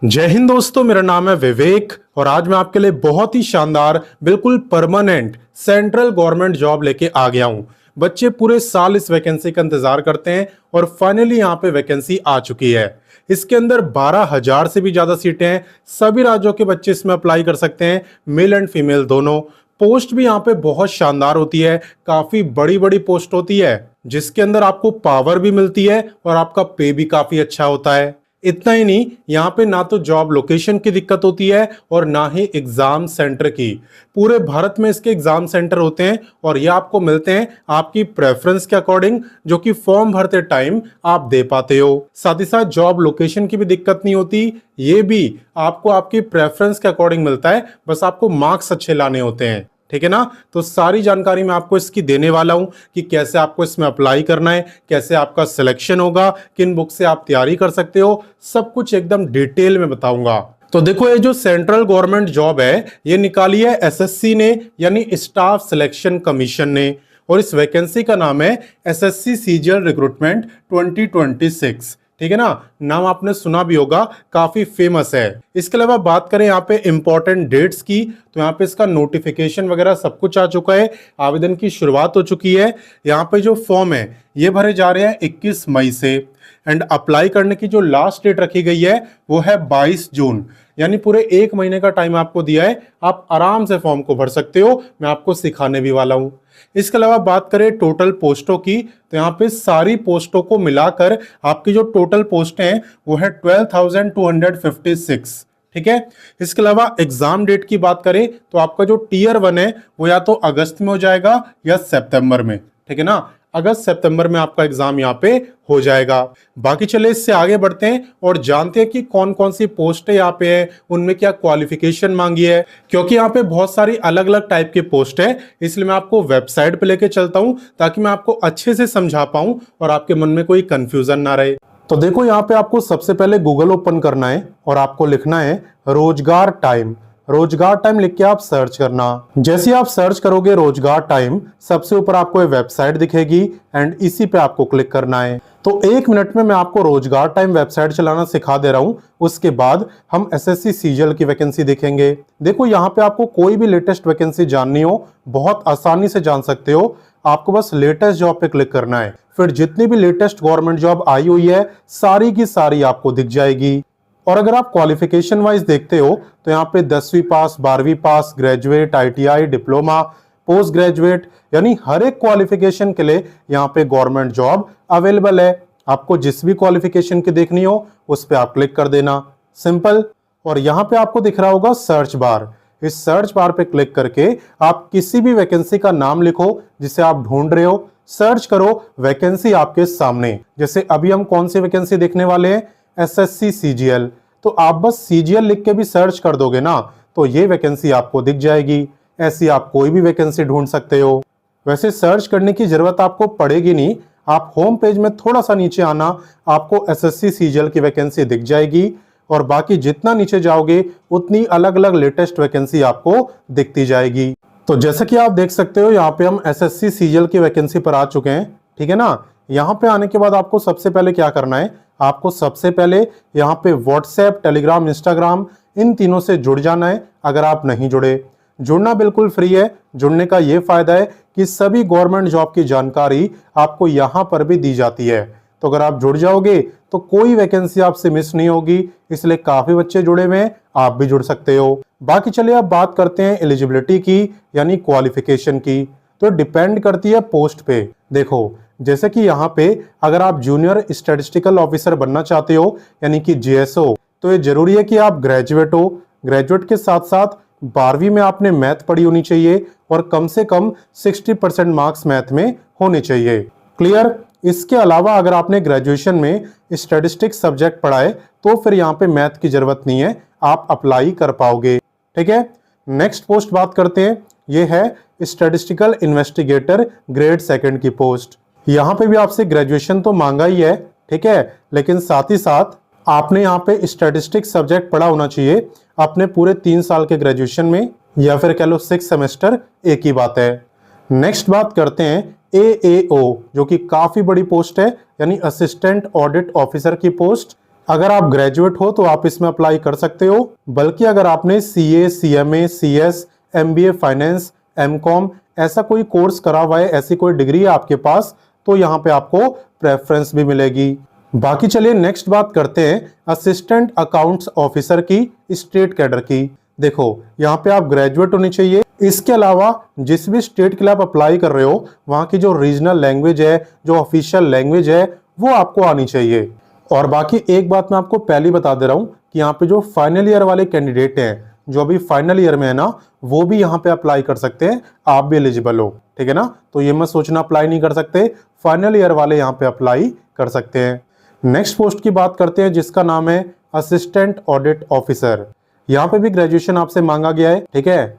जय हिंद दोस्तों, मेरा नाम है विवेक और आज मैं आपके लिए बहुत ही शानदार बिल्कुल परमानेंट सेंट्रल गवर्नमेंट जॉब लेके आ गया हूं। बच्चे पूरे साल इस वैकेंसी का इंतजार करते हैं और फाइनली यहां पे वैकेंसी आ चुकी है। इसके अंदर 12,000 से भी ज्यादा सीटें हैं। सभी राज्यों के बच्चे इसमें अप्लाई कर सकते हैं, मेल एंड फीमेल दोनों। पोस्ट भी यहाँ पे बहुत शानदार होती है, काफी बड़ी बड़ी पोस्ट होती है जिसके अंदर आपको पावर भी मिलती है और आपका पे भी काफी अच्छा होता है। इतना ही नहीं, यहाँ पे ना तो जॉब लोकेशन की दिक्कत होती है और ना ही एग्जाम सेंटर की। पूरे भारत में इसके एग्जाम सेंटर होते हैं और ये आपको मिलते हैं आपकी प्रेफरेंस के अकॉर्डिंग, जो कि फॉर्म भरते टाइम आप दे पाते हो। साथ ही साथ जॉब लोकेशन की भी दिक्कत नहीं होती, ये भी आपको आपकी प्रेफरेंस के अकॉर्डिंग मिलता है, बस आपको मार्क्स अच्छे लाने होते हैं। ठीक है ना। तो सारी जानकारी मैं आपको इसकी देने वाला हूं कि कैसे आपको इसमें अप्लाई करना है, कैसे आपका सिलेक्शन होगा, किन बुक से आप तैयारी कर सकते हो, सब कुछ एकदम डिटेल में बताऊंगा। तो देखो, ये जो सेंट्रल गवर्नमेंट जॉब है ये निकाली है एसएससी ने, यानी स्टाफ सिलेक्शन कमीशन ने, और इस वैकेंसी का नाम है एसएससी सीजीएल रिक्रूटमेंट 2026। ठीक है ना। नाम आपने सुना भी होगा, काफी फेमस है। इसके अलावा बात करें यहाँ पे इंपॉर्टेंट डेट्स की, तो यहाँ पे इसका नोटिफिकेशन वगैरह सब कुछ आ चुका है, आवेदन की शुरुआत हो चुकी है। यहाँ पे जो फॉर्म है ये भरे जा रहे हैं 21 मई से, एंड अप्लाई करने की जो लास्ट डेट रखी गई है वो है 22 जून, यानी पूरे एक महीने का टाइम आपको दिया है। आप आराम से फॉर्म को भर सकते हो, मैं आपको सिखाने भी वाला हूं। इसके अलावा बात करें टोटल पोस्टों की, तो यहाँ पे सारी पोस्टों को मिलाकर आपकी जो टोटल पोस्ट हैं वो है 12,256। ठीक है। इसके अलावा एग्जाम डेट की बात करें तो आपका जो टीयर 1 है वो या तो अगस्त में हो जाएगा या सितंबर में। ठीक है ना। अगस्त सितंबर में आपका एग्जाम यहाँ पे हो जाएगा। बाकी चले इससे आगे बढ़ते हैं और जानते हैं कि कौन कौन सी पोस्ट यहाँ पे है, उनमें क्या क्वालिफिकेशन मांगी है। क्योंकि यहाँ पे बहुत सारी अलग अलग टाइप की पोस्ट है, इसलिए मैं आपको वेबसाइट पे लेके चलता हूँ ताकि मैं आपको अच्छे से समझा पाऊं और आपके मन में कोई कंफ्यूजन ना रहे। तो देखो, यहाँ पे आपको सबसे पहले गूगल ओपन करना है और आपको लिखना है रोजगार टाइम। रोजगार टाइम लिख के आप सर्च करना। जैसे आप सर्च करोगे रोजगार टाइम, सबसे ऊपर आपको ये वेबसाइट दिखेगी एंड इसी पे आपको क्लिक करना है। तो एक मिनट में मैं आपको रोजगार टाइम वेबसाइट चलाना सिखा दे रहा हूं, उसके बाद हम एसएससी सीजीएल की वैकेंसी देखेंगे। देखो, यहाँ पे आपको कोई भी लेटेस्ट वैकेंसी जाननी हो बहुत आसानी से जान सकते हो। आपको बस लेटेस्ट जॉब पे क्लिक करना है, फिर जितनी भी लेटेस्ट गवर्नमेंट जॉब आई हुई है सारी की सारी आपको दिख जाएगी। और अगर आप क्वालिफिकेशन वाइज देखते हो तो यहाँ पे 10वीं पास, 12वीं पास, graduate, ITI, diploma, post graduate, यानी हर एक क्वालिफिकेशन के लिए यहाँ पे गवर्नमेंट जॉब अवेलेबल है। आपको जिस भी क्वालिफिकेशन की देखनी हो उस पर आप क्लिक कर देना, सिंपल। और यहाँ पे आपको दिख रहा होगा सर्च बार। इस सर्च बार पे क्लिक करके आप किसी भी वैकेंसी का नाम लिखो जिसे आप ढूंढ रहे हो, सर्च करो, वैकेंसी आपके सामने। जैसे अभी हम कौन सी वैकेंसी देखने वाले हैं, एसएससी सीजीएल, तो आप बस सीजीएल लिख के भी सर्च कर दोगे ना तो ये वैकेंसी आपको दिख जाएगी। ऐसी आप कोई भी वैकेंसी ढूंढ सकते हो। वैसे सर्च करने की जरूरत आपको पड़ेगी नहीं, आप होम पेज में थोड़ा सा नीचे आना, आपको एसएससी सीजीएल की वैकेंसी दिख जाएगी और बाकी जितना नीचे जाओगे उतनी अलग अलग लेटेस्ट वैकेंसी आपको दिखती जाएगी। तो जैसा कि आप देख सकते हो यहाँ पे हम एसएससी सीजीएल की वैकेंसी पर आ चुके हैं। ठीक है ना। यहाँ पे आने के बाद आपको सबसे पहले क्या करना है, आपको सबसे पहले यहाँ पे व्हाट्सएप, टेलीग्राम, इंस्टाग्राम, इन तीनों से जुड़ जाना है। अगर आप नहीं जुड़े, जुड़ना बिल्कुल फ्री है। जुड़ने का ये फायदा है कि सभी गवर्नमेंट जॉब की जानकारी आपको यहाँ पर भी दी जाती है। तो अगर आप जुड़ जाओगे तो कोई वैकेंसी आपसे मिस नहीं होगी, इसलिए काफी बच्चे जुड़े हुए हैं, आप भी जुड़ सकते हो। बाकी चलिए अब बात करते हैं एलिजिबिलिटी की, यानी क्वालिफिकेशन की। तो डिपेंड करती है पोस्ट पे। देखो, जैसे कि यहाँ पे अगर आप जूनियर स्टैटिस्टिकल ऑफिसर बनना चाहते हो, यानी कि जेएसओ, तो ये जरूरी है कि आप ग्रेजुएट हो। ग्रेजुएट के साथ साथ 12वीं में आपने मैथ पढ़ी होनी चाहिए और कम से कम 60% मार्क्स मैथ में होने चाहिए। क्लियर। इसके अलावा अगर आपने ग्रेजुएशन में स्टैटिस्टिक्स सब्जेक्ट पढ़ा है तो फिर यहाँ पे मैथ की जरूरत नहीं है, आप अप्लाई कर पाओगे। ठीक है। नेक्स्ट पोस्ट बात करते हैं, ये है स्टैटिस्टिकल इन्वेस्टिगेटर ग्रेड 2 की पोस्ट। यहाँ पे भी आपसे ग्रेजुएशन तो मांगा ही है, ठीक है, लेकिन साथ ही साथ आपने यहाँ पे स्टैटिस्टिक्स सब्जेक्ट पढ़ा होना चाहिए अपने पूरे 3 साल के ग्रेजुएशन में, या फिर कह लो 6 सेमेस्टर, एक ही बात है। नेक्स्ट बात करते हैं एएओ, जो कि काफी बड़ी पोस्ट है, यानी असिस्टेंट ऑडिट ऑफिसर की पोस्ट। अगर आप ग्रेजुएट हो तो आप इसमें अप्लाई कर सकते हो, बल्कि अगर आपने CA, CMA, CS, MBA finance, MCOM ऐसा कोई कोर्स करा हुआ है, ऐसी कोई डिग्री है आपके पास, तो यहाँ पे आपको प्रेफरेंस भी मिलेगी। बाकी चलिए नेक्स्ट बात करते हैं असिस्टेंट अकाउंट्स ऑफिसर की स्टेट कैडर की। देखो यहाँ पे आप ग्रेजुएट होनी चाहिए, इसके अलावा जिस भी स्टेट के लिए आप अप्लाई कर रहे हो वहां की जो रीजनल लैंग्वेज है, जो ऑफिशियल लैंग्वेज है, वो आपको आनी चाहिए। और बाकी एक बात मैं आपको पहले ही बता दे रहा हूं कि यहाँ पे जो फाइनल ईयर वाले कैंडिडेट हैं, जो अभी फाइनल ईयर में है ना, वो भी यहाँ पे अप्लाई कर सकते हैं, आप भी एलिजिबल हो, ठीक है ना। तो ये मत सोचना अप्लाई नहीं कर सकते, फाइनल ईयर वाले यहाँ पे अप्लाई कर सकते हैं। नेक्स्ट पोस्ट की बात करते हैं जिसका नाम है असिस्टेंट ऑडिट ऑफिसर। यहाँ पे भी ग्रेजुएशन आपसे मांगा गया है, ठीक है।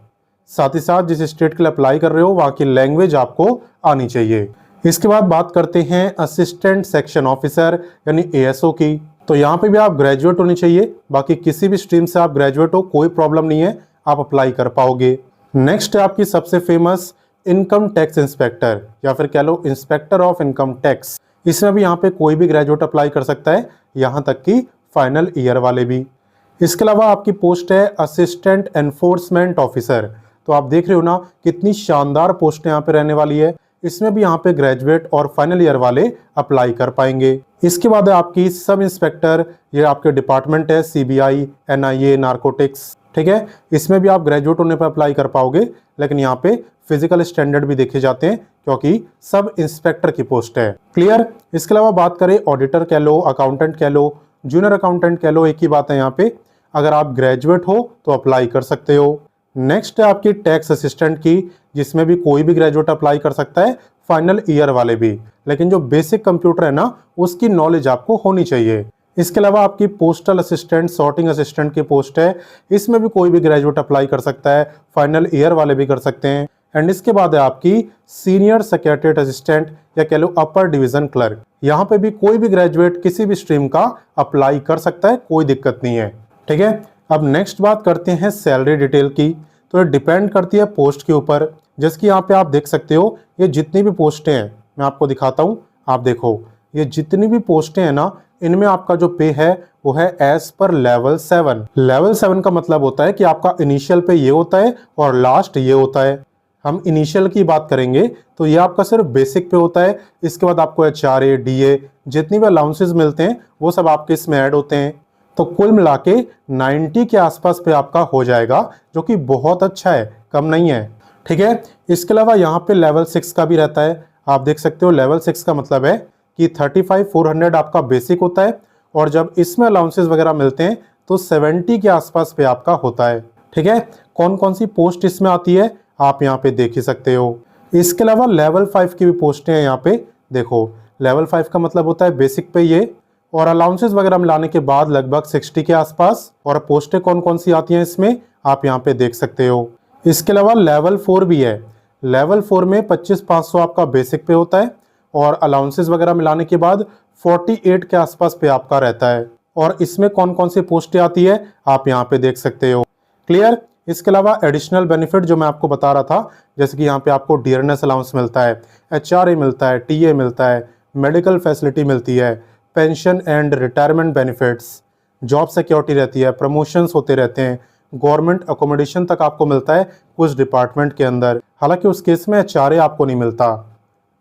साथ ही साथ जिस स्टेट के लिए अप्लाई कर रहे हो वहां की लैंग्वेज आपको आनी चाहिए। इसके बाद बात करते हैं असिस्टेंट सेक्शन ऑफिसर यानी ASO की। तो यहाँ पे भी आप ग्रेजुएट होनी चाहिए, बाकी किसी भी स्ट्रीम से आप ग्रेजुएट हो कोई प्रॉब्लम नहीं है, आप अप्लाई कर पाओगे। नेक्स्ट है आपकी सबसे फेमस इनकम टैक्स इंस्पेक्टर या फिर कह लो इंस्पेक्टर ऑफ इनकम टैक्स। इसमें भी यहाँ पे कोई भी ग्रेजुएट अप्लाई कर सकता है, यहाँ तक कि फाइनल ईयर वाले भी। इसके अलावा आपकी पोस्ट है असिस्टेंट एनफोर्समेंट ऑफिसर। तो आप देख रहे हो ना कितनी शानदार पोस्ट यहाँ पे रहने वाली है। इसमें भी यहाँ पे ग्रेजुएट और फाइनल ईयर वाले अप्लाई कर पाएंगे। इसके बाद है आपकी सब इंस्पेक्टर, ये आपके डिपार्टमेंट है CBI, NIA, नार्कोटिक्स, ठीक है। इसमें भी आप ग्रेजुएट होने पर अप्लाई कर पाओगे, लेकिन यहाँ पे फिजिकल स्टैंडर्ड भी देखे जाते हैं क्योंकि सब इंस्पेक्टर की पोस्ट है। क्लियर। इसके अलावा बात करें ऑडिटर कह लो, अकाउंटेंट कह लो, जूनियर अकाउंटेंट कह लो, एक ही बात है यहाँ पे। अगर आप ग्रेजुएट हो तो अप्लाई कर सकते हो। नेक्स्ट है आपकी टैक्स असिस्टेंट की, जिसमें भी कोई भी ग्रेजुएट अप्लाई कर सकता है, फाइनल ईयर वाले भी, लेकिन जो बेसिक कंप्यूटर है ना उसकी नॉलेज आपको होनी चाहिए। इसके अलावा आपकी पोस्टल असिस्टेंट, सॉर्टिंग असिस्टेंट की पोस्ट है, इसमें भी कोई भी ग्रेजुएट अप्लाई कर सकता है, फाइनल ईयर वाले भी कर सकते हैं। एंड इसके बाद है आपकी सीनियर सेक्रेटरीट असिस्टेंट या कह लो अपर डिवीजन क्लर्क। यहाँ पे भी कोई भी ग्रेजुएट किसी भी स्ट्रीम का अप्लाई कर सकता है, कोई दिक्कत नहीं है, ठीक है। अब नेक्स्ट बात करते हैं सैलरी डिटेल की। तो ये डिपेंड करती है पोस्ट के ऊपर। जैसे कि यहाँ पे आप देख सकते हो, ये जितनी भी पोस्टें हैं मैं आपको दिखाता हूँ, आप देखो ये जितनी भी पोस्टें हैं ना, इनमें आपका जो पे है वो है एज पर लेवल 7। लेवल 7 का मतलब होता है कि आपका इनिशियल पे ये होता है और लास्ट ये होता है। हम इनिशियल की बात करेंगे तो ये आपका सिर्फ बेसिक पे होता है, इसके बाद आपको HRA, DA जितनी भी अलाउंसेस मिलते हैं वो सब आपके इसमें ऐड होते हैं। तो कुल मिला के 90 के आसपास पे आपका हो जाएगा, जो कि बहुत अच्छा है, कम नहीं है, ठीक है। इसके अलावा यहाँ पे लेवल 6 का भी रहता है, आप देख सकते हो। लेवल 6 का मतलब है कि 35,400 आपका बेसिक होता है, और जब इसमें अलाउंसेस वगैरह मिलते हैं तो 70 के आसपास पे आपका होता है, ठीक है। कौन कौन सी पोस्ट इसमें आती है आप यहाँ पे देख ही सकते हो। इसके अलावा लेवल 5 की भी पोस्टें हैं यहाँ पे, देखो लेवल 5 का मतलब होता है बेसिक पे ये, और अलाउंसेस वगैरह मिलाने के बाद लगभग 60 के आसपास। और पोस्टें कौन कौन सी आती हैं इसमें आप यहाँ पे देख सकते हो। इसके अलावा लेवल 4 भी है। लेवल 4 में 25,500 आपका बेसिक पे होता है, और अलाउंसेस वगैरह मिलाने के बाद 48 के आसपास पे आपका रहता है। और इसमें कौन कौन सी पोस्टें आती है आप यहाँ पे देख सकते हो। क्लियर। इसके अलावा एडिशनल बेनिफिट जो मैं आपको बता रहा था, जैसे कि यहाँ पे आपको डियरनेस अलाउंस मिलता है, HRA मिलता है, TA मिलता है, मेडिकल फैसिलिटी मिलती है, pension and retirement benefits, job security रहती है, प्रमोशंस होते रहते हैं, गवर्नमेंट अकोमोडेशन तक आपको मिलता है कुछ डिपार्टमेंट के अंदर। हालांकि उस केस में HRA आपको नहीं मिलता,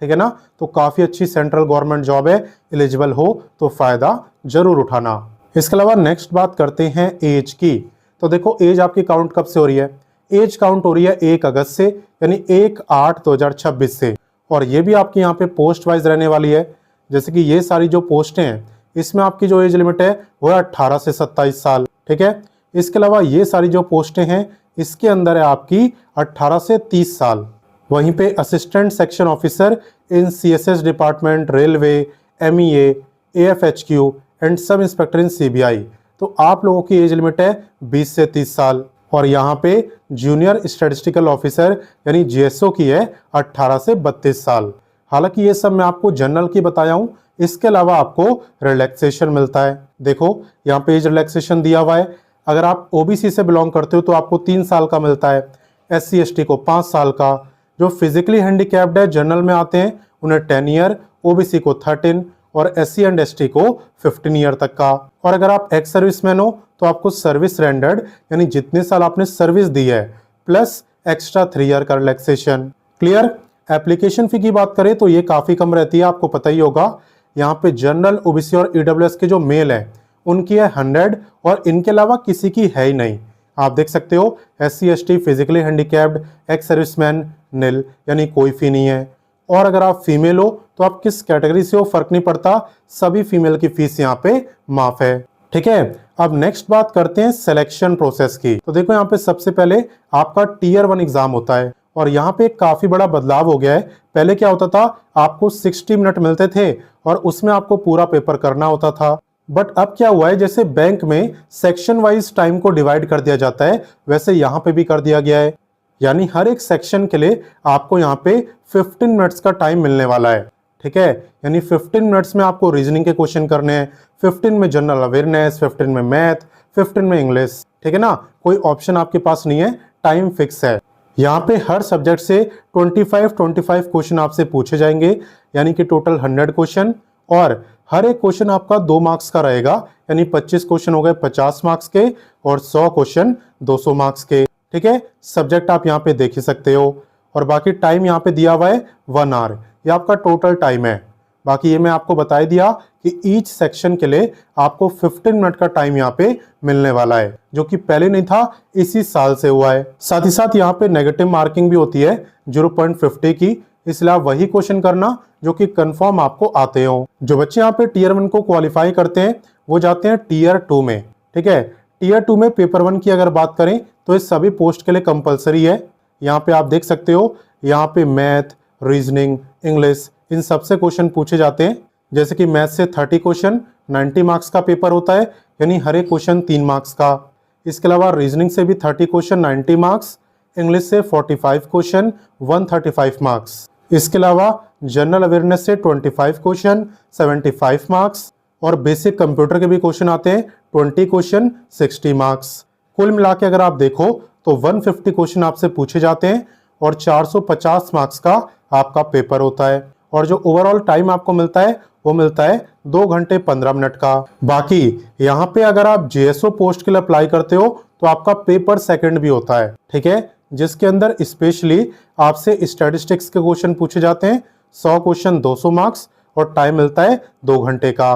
ठीक है ना। तो काफ़ी अच्छी सेंट्रल गवर्नमेंट जॉब है, एलिजिबल हो तो फ़ायदा जरूर उठाना। इसके अलावा नेक्स्ट बात करते हैं एज की। तो देखो एज आपकी काउंट कब से हो रही है, एज काउंट हो रही है 1 अगस्त से, यानी 1/8/2026 से। और ये भी आपकी यहाँ पे पोस्ट वाइज रहने वाली है। जैसे कि ये सारी जो पोस्टें हैं इसमें आपकी जो एज लिमिट है वो है 18 से 27 साल, ठीक है। इसके अलावा ये सारी जो पोस्टें हैं इसके अंदर है आपकी 18 से 30 साल। वहीं पे assistant section officer in CSS department, railway, MEA, AFHQ and sub inspector in CBI, तो आप लोगों की एज लिमिट है 20 से 30 साल। और यहाँ पे जूनियर स्टैटिस्टिकल ऑफिसर यानी GSO की है 18 से 32 साल। हालांकि ये सब मैं आपको जनरल की बताया हूँ, इसके अलावा आपको रिलैक्सेशन मिलता है। देखो यहाँ पे एज रिलैक्सेशन दिया हुआ है। अगर आप OBC से बिलोंग करते हो तो आपको 3 साल का मिलता है, SC ST को 5 साल का, जो फिजिकली हैंडीकैप्ड है जनरल में आते हैं उन्हें 10 ईयर, OBC को 13 और SC एंड ST को 15 ईयर तक का। और अगर आप एक्स सर्विसमैन हो तो आपको सर्विस रेंडर्ड यानी जितने साल आपने सर्विस दी है प्लस एक्स्ट्रा 3 ईयर का रिलैक्सेशन। क्लियर। एप्लीकेशन फी की बात करें तो ये काफी कम रहती है, आपको पता ही होगा। यहाँ पे जनरल, OBC और EWS के जो मेल है उनकी है 100 और इनके अलावा किसी की है ही नहीं। आप देख सकते हो SC ST, physically handicapped, ex serviceman nil, यानी कोई फी नहीं है। और अगर आप फीमेल हो तो आप किस कैटेगरी से हो फर्क नहीं पड़ता, सभी फीमेल की फीस यहाँ पे माफ है। ठीक है, अब नेक्स्ट बात करते हैं सिलेक्शन प्रोसेस की। तो देखो यहाँ पे सबसे पहले आपका Tier 1 एग्जाम होता है और यहाँ पे काफी बड़ा बदलाव हो गया है। पहले क्या होता था, आपको 60 मिनट मिलते थे और उसमें आपको पूरा पेपर करना होता था। बट अब क्या हुआ है, जैसे बैंक में सेक्शन वाइज टाइम को डिवाइड कर दिया जाता है वैसे यहाँ पे भी कर दिया गया है। यानी हर एक सेक्शन के लिए आपको यहाँ पे 15 मिनट्स का टाइम मिलने वाला है। ठीक है, यानी 15 मिनट्स में आपको रीजनिंग के क्वेश्चन करने हैं, 15 में जनरल अवेयरनेस, 15 में मैथ, 15 में इंग्लिश। ठीक है ना, कोई ऑप्शन आपके पास नहीं है, टाइम फिक्स है। यहाँ पे हर सब्जेक्ट से 25 क्वेश्चन आपसे पूछे जाएंगे, यानी कि टोटल 100 क्वेश्चन। और हर एक क्वेश्चन आपका 2 मार्क्स का रहेगा, यानी 25 क्वेश्चन हो गए 50 मार्क्स के और 100 क्वेश्चन 200 मार्क्स के। ठीक है, सब्जेक्ट आप यहाँ पे देख ही सकते हो। और बाकी टाइम यहाँ पे दिया हुआ है 1 आवर, ये आपका टोटल टाइम है। बाकी ये मैं आपको बता ही दिया कि ईच सेक्शन के लिए आपको 15 मिनट का टाइम यहाँ पे मिलने वाला है, जो कि पहले नहीं था, इसी साल से हुआ है। साथ ही साथ यहाँ पे नेगेटिव मार्किंग भी होती है 0.50 की, इसलिए आप वही क्वेश्चन करना जो कि कंफर्म आपको आते हो। जो बच्चे यहाँ पे Tier 1 को क्वालिफाई करते हैं वो जाते हैं Tier 2 में। ठीक है, Tier 2 में पेपर 1 की अगर बात करें तो ये सभी पोस्ट के लिए कंपलसरी है। यहाँ पे आप देख सकते हो, यहाँ पे मैथ, रीजनिंग, इंग्लिश, इन सबसे क्वेश्चन पूछे जाते हैं। जैसे कि मैथ से 30 क्वेश्चन 90 मार्क्स का पेपर होता है, यानी हर एक क्वेश्चन 3 मार्क्स का। इसके अलावा रीजनिंग से भी 30 क्वेश्चन 90 मार्क्स, इंग्लिश से 45 क्वेश्चन 135 मार्क्स। इसके अलावा जनरल अवेयरनेस से 25 क्वेश्चन 75 मार्क्स और बेसिक कंप्यूटर के भी क्वेश्चन आते हैं 20 क्वेश्चन 60 मार्क्स। कुल मिला के अगर आप देखो तो 150 क्वेश्चन आपसे पूछे जाते हैं और 450 मार्क्स का आपका पेपर होता है। और जो ओवरऑल टाइम आपको मिलता है वो मिलता है 2 घंटे 15 मिनट का। बाकी यहाँ पे अगर आप JSO पोस्ट के लिए अप्लाई करते हो तो आपका पेपर सेकंड भी होता है। ठीक है, जिसके अंदर स्पेशली आपसे स्टैटिस्टिक्स के क्वेश्चन पूछे जाते हैं, 100 क्वेश्चन 200 मार्क्स और टाइम मिलता है 2 घंटे का।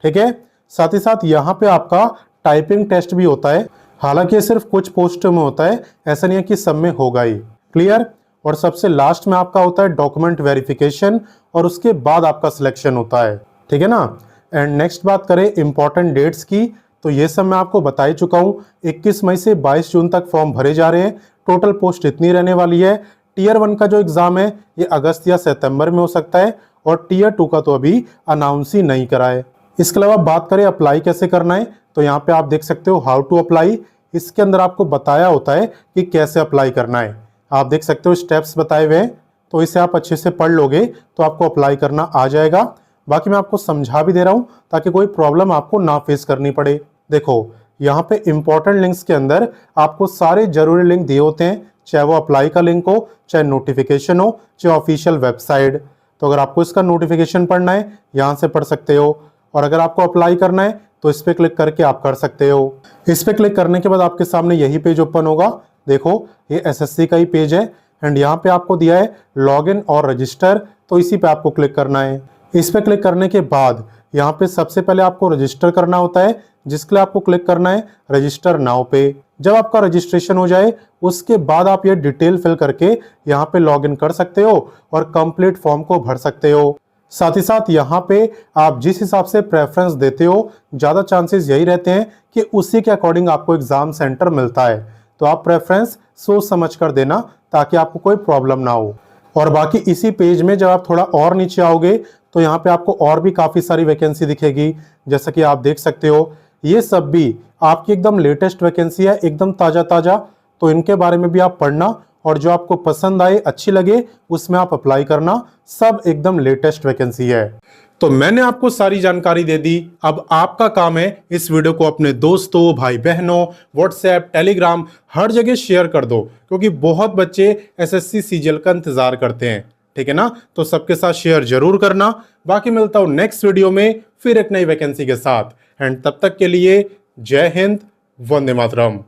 ठीक है, साथ ही साथ यहाँ पे आपका टाइपिंग टेस्ट भी होता है, हालांकि सिर्फ कुछ पोस्टों में होता है, ऐसा नहीं है कि सब में होगा ही। क्लियर। और सबसे लास्ट में आपका होता है डॉक्यूमेंट वेरिफिकेशन और उसके बाद आपका सिलेक्शन होता है। ठीक है ना। एंड नेक्स्ट बात करें इंपॉर्टेंट डेट्स की, तो ये सब मैं आपको बता ही चुका हूँ। 21 मई से 22 जून तक फॉर्म भरे जा रहे हैं। टोटल पोस्ट इतनी रहने वाली है। Tier 1 का जो एग्जाम है ये अगस्त या सितंबर में हो सकता है और Tier 2 का तो अभी अनाउंस ही नहीं करा है। इसके अलावा बात करें अप्लाई कैसे करना है, तो यहाँ पे आप देख सकते हो हाउ टू अप्लाई। इसके अंदर आपको बताया होता है कि कैसे अप्लाई करना है। आप देख सकते हो स्टेप्स बताए हुए हैं, तो इसे आप अच्छे से पढ़ लोगे तो आपको अप्लाई करना आ जाएगा। बाकी मैं आपको समझा भी दे रहा हूँ ताकि कोई प्रॉब्लम आपको ना फेस करनी पड़े। देखो यहाँ पे इंपॉर्टेंट लिंक्स के अंदर आपको सारे जरूरी लिंक दिए होते हैं, चाहे वो अप्लाई का लिंक हो, चाहे नोटिफिकेशन हो, चाहे ऑफिशियल वेबसाइट। तो अगर आपको इसका नोटिफिकेशन पढ़ना है यहाँ से पढ़ सकते हो, और अगर आपको अप्लाई करना है तो इस पे क्लिक करके आप कर सकते हो। इस पे क्लिक करने के बाद आपके सामने यही पेज ओपन होगा। देखो ये SSC का ही पेज है एंड यहाँ पे आपको दिया है लॉगिन और रजिस्टर, तो इसी पे आपको क्लिक करना है। इस पे क्लिक करने के बाद यहाँ पे सबसे पहले आपको रजिस्टर करना होता है, जिसके लिए आपको क्लिक करना है रजिस्टर नाउ पे। जब आपका रजिस्ट्रेशन हो जाए उसके बाद आप ये डिटेल फिल करके यहाँ पे लॉगिन कर सकते हो और कंप्लीट फॉर्म को भर सकते हो। साथ ही साथ यहाँ पे आप जिस हिसाब से प्रेफरेंस देते हो ज़्यादा चांसेस यही रहते हैं कि उसी के अकॉर्डिंग आपको एग्जाम सेंटर मिलता है। तो आप प्रेफरेंस सोच समझ कर देना ताकि आपको कोई प्रॉब्लम ना हो। और बाकी इसी पेज में जब आप थोड़ा और नीचे आओगे तो यहाँ पे आपको और भी काफ़ी सारी वैकेंसी दिखेगी। जैसा कि आप देख सकते हो ये सब भी आपकी एकदम लेटेस्ट वैकेंसी है, एकदम ताज़ा ताज़ा। तो इनके बारे में भी आप पढ़ना और जो आपको पसंद आए, अच्छी लगे, उसमें आप अप्लाई करना। सब एकदम लेटेस्ट वैकेंसी है। तो मैंने आपको सारी जानकारी दे दी। अब आपका काम है इस वीडियो को अपने दोस्तों, भाई बहनों, व्हाट्सएप, टेलीग्राम हर जगह शेयर कर दो, क्योंकि बहुत बच्चे SSC CGL का इंतजार करते हैं। ठीक है ना। तो सबके साथ शेयर जरूर करना। बाकी मिलता हूं नेक्स्ट वीडियो में फिर एक नई वैकेंसी के साथ। एंड तब तक के लिए जय हिंद, वंदे मातरम।